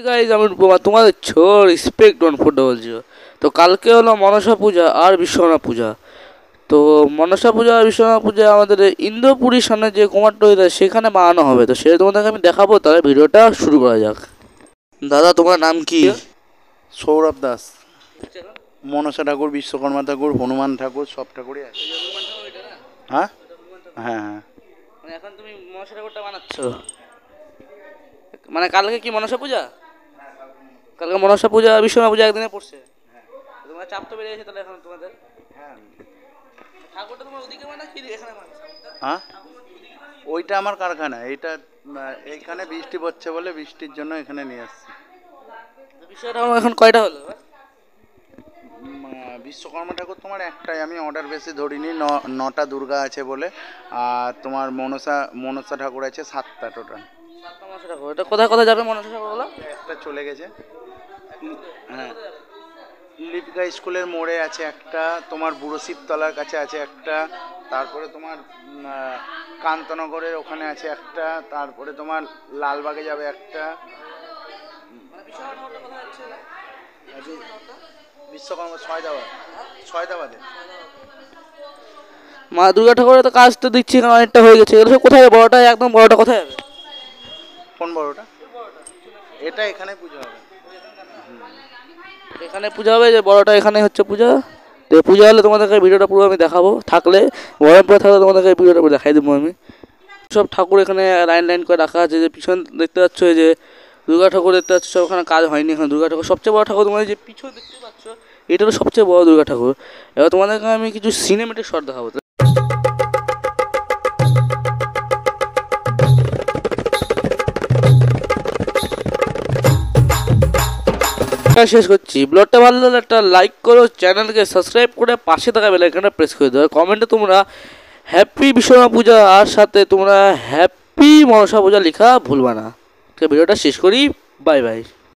Guys আমি তোমাদের respect one ফোরটা বলছি। তো কালকে হলো মনসা পূজা আর বিশ্বকর্মা পূজা। তো মনসা পূজা আর বিশ্বকর্মা পূজা আমাদের ইন্দ্রপুরীর সামনে যে কুমারটুলিটা সেখানে বানানো হবে। তো সেটা তোমাদেরকে আমি দেখাবো, তাহলে ভিডিওটা শুরু করা যাক। দাদা তোমার নাম কি? সৌরভ দাস। মনসা ঠাকুর, বিশ্বকর্মা ঠাকুর, হনুমান ঠাকুর, সব ঠাকুরই আছে। হ্যাঁ হ্যাঁ হ্যাঁ। মানে এখন তুমি মনসা ঠাকুরটা বানাচ্ছ, মানে কালকে কি মনসা পূজা? কালকে মনসা পূজা বিশ্বকর্মা পূজা একদিনে পড়ছে। তোমার চাপ তো বেড়ে গেছে তাহলে এখন তোমাদের। ঠাকুরটা তোমার ওদিকে বানাচ্ছি এখানে বানাচ্ছি? হ্যাঁ, ওইটা আমার কারখানা। এইটা এইখানে বৃষ্টি পড়ছে বলে বৃষ্টির জন্য এখানে নিয়ে আসছি। বিষয়টা এখন কয়টা হলো? বিশ্বকর্মা ঠাকুর তোমার একটাই, আমি অর্ডার বেশি ধরিনি। নটা দুর্গা আছে বলে। আর তোমার মনসা ঠাকুর আছে 7টা টোটাল। 7টা মনসা ঠাকুর। এটা কোথায় কোথায় যাবে মনসা ঠাকুরগুলো? একটা চলে গেছে, হ্যাঁ, লিপিকা স্কুলের মোড়ে আছে একটা, তোমার বুড়ো শিবতলার কাছে আছে একটা, তারপরে তোমার কান্তনগরের ওখানে আছে একটা, তারপরে তোমার লালবাগে যাবে একটা। বিশ্বকর্মা ছয়দাবাদে। মা দুর্গা ঠাকুরের তো কাজ তো দিচ্ছি এখানে অনেকটা হয়ে গেছে। এগুলো সব কোথায় যাবে? বড়টা একদম বড়টা কোথায় যাবে? কোন বড়টা? এটা এখানে পুজো হবে। এখানে পূজা হবে, যে বড়টা এখানে হচ্ছে পূজা। তো পূজা হলে তোমাদেরকে ভিডিওটা পুরো আমি দেখাবো, থাকলে বহরমপুরে থাকলে তোমাদেরকে ভিডিওটা পুরো দেখাই দেবো আমি। সব ঠাকুর এখানে লাইন লাইন করে রাখা আছে। যে পিছন দেখতে পাচ্ছ, এই যে দুর্গা ঠাকুর দেখতে পাচ্ছ, সব ওখানে কাজ হয়নি। এখানে দুর্গা ঠাকুর সবচেয়ে বড় ঠাকুর। তোমাদের যে পিছন দেখতে পাচ্ছ এটা হলো সবচেয়ে বড় দুর্গা ঠাকুর। এবার তোমাদেরকে আমি কিছু সিনেমেটিক শট দেখাবো। শেষ করছি। ব্লগটা ভালো লাগলে একটা লাইক করো, চ্যানেলকে সাবস্ক্রাইব করে পাশে থাকা বেল আইকনটা প্রেস করে দাও। কমেন্টে তোমরা হ্যাপি বিশ্বকর্মা পূজা আর সাথে তোমরা হ্যাপি মনসা পূজা লেখা ভুলবা না। তো ভিডিওটা শেষ করি, বাই বাই।